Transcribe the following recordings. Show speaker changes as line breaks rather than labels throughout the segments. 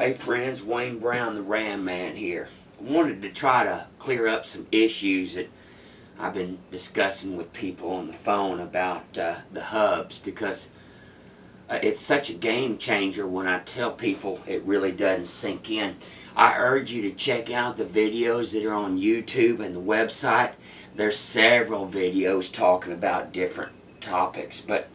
Hey friends, Wayne Brown, the Ram Man here. I wanted to try to clear up some issues that I've been discussing with people on the phone about the HUBS, because it's such a game changer. When I tell people, it really doesn't sink in. I urge you to check out the videos that are on YouTube and the website. There's several videos talking about different topics. But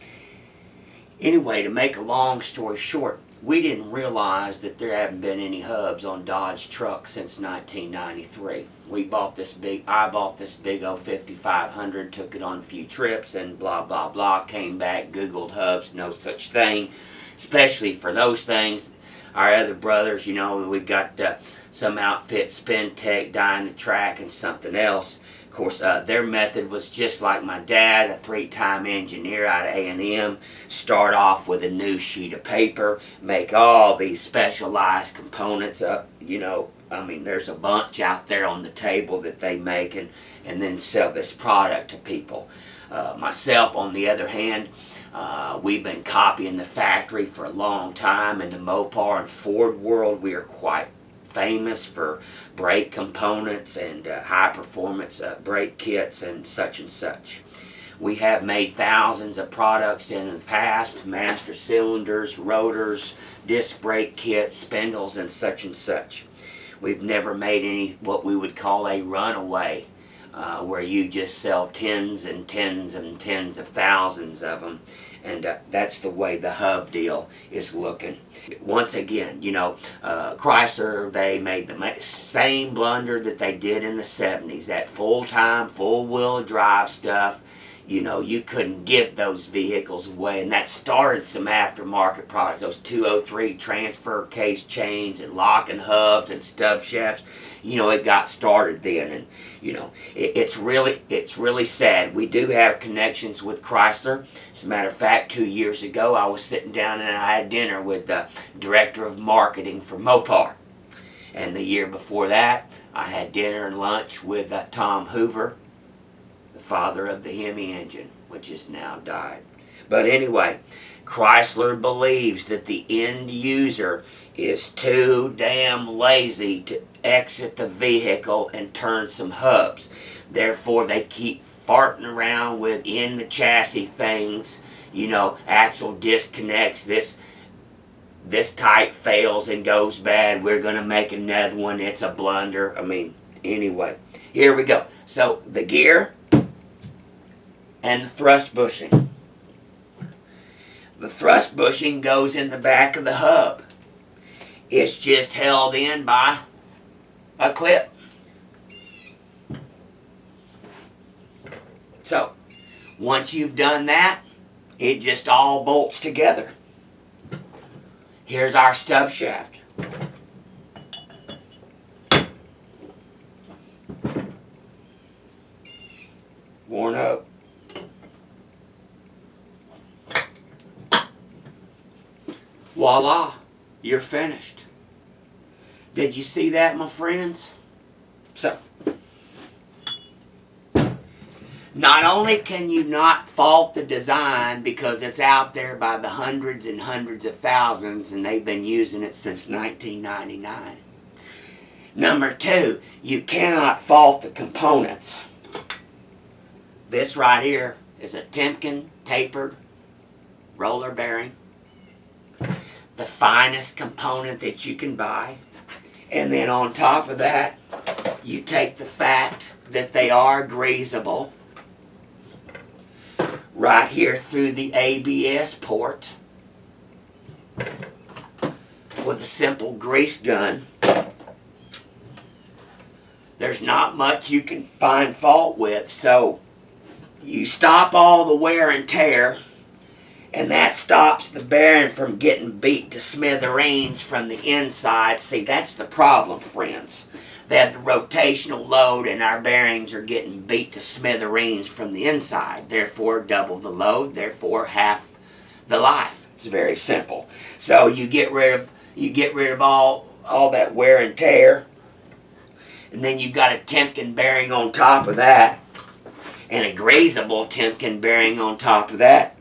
anyway, to make a long story short, we didn't realize that there haven't been any hubs on Dodge trucks since 1993. I bought this big old 5500, took it on a few trips and blah blah blah, came back, Googled hubs, no such thing. Especially for those things, our other brothers, we got some outfit, Spin Tech, Dying the Track, and something else. Of course, their method was just like my dad, a three-time engineer out of A&M. Start off with a new sheet of paper, make all these specialized components up. There's a bunch out there on the table that they make, and then sell this product to people. Myself, on the other hand, we've been copying the factory for a long time. In the Mopar and Ford world, we are quite famous for brake components and high performance brake kits and such. We have made thousands of products in the past: master cylinders, rotors, disc brake kits, spindles, and such. We've never made any what we would call a runaway, where you just sell tens and tens and tens of thousands of them. And that's the way the hub deal is looking. Once again, Chrysler, they made the same blunder that they did in the 70s. That full-time, full-wheel drive stuff. You couldn't give those vehicles away, and that started some aftermarket products. Those 203 transfer case chains and locking hubs and stub shafts. It got started then, and it's really sad. We do have connections with Chrysler. As a matter of fact, 2 years ago, I was sitting down and I had dinner with the director of marketing for Mopar, and the year before that, I had dinner and lunch with Tom Hoover, the father of the Hemi engine, which has now died. But anyway, Chrysler believes that the end user is too damn lazy to exit the vehicle and turn some hubs. Therefore, they keep farting around with in the chassis things. Axle disconnects, this type fails and goes bad, we're going to make another one, it's a blunder. Anyway, here we go. So, the gear and the thrust bushing. The thrust bushing goes in the back of the hub. It's just held in by a clip. So, once you've done that, it just all bolts together. Here's our stub shaft. Worn up. Voila, you're finished. Did you see that, my friends? So, not only can you not fault the design because it's out there by the hundreds and hundreds of thousands and they've been using it since 1999. Number two, you cannot fault the components. This right here is a Timken tapered roller bearing. The finest component that you can buy. And then on top of that, you take the fact that they are greasable right here through the ABS port with a simple grease gun. There's not much you can find fault with, so you stop all the wear and tear, and that stops the bearing from getting beat to smithereens from the inside. See, that's the problem, friends. That the rotational load and our bearings are getting beat to smithereens from the inside. Therefore, double the load, therefore half the life. It's very simple. So you get rid of all that wear and tear, and then you've got a Timken bearing on top of that, and a greasable Timken bearing on top of that.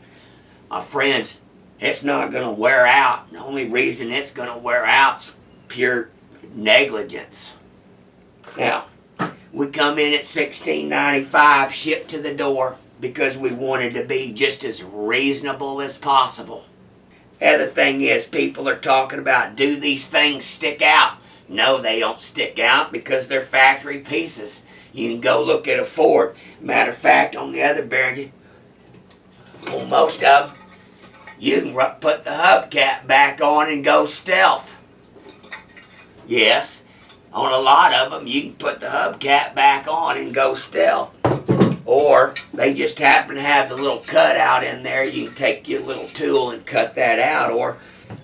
My friends, it's not going to wear out. The only reason it's going to wear out pure negligence. Now, we come in at $16.95, shipped to the door, because we wanted to be just as reasonable as possible. Other thing is, people are talking about, do these things stick out? No, they don't stick out because they're factory pieces. You can go look at a Ford. Matter of fact, on the other bearing, on most of them, you can put the hubcap back on and go stealth. Yes, on a lot of them, you can put the hubcap back on and go stealth. Or they just happen to have the little cutout in there. You can take your little tool and cut that out. Or,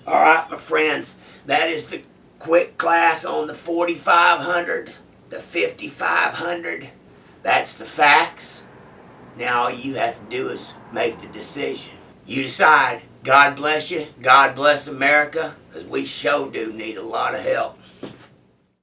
all right, my friends, that is the quick class on the 4500, the 5500. That's the facts. Now all you have to do is make the decision. You decide. God bless you. God bless America, because we sure do need a lot of help.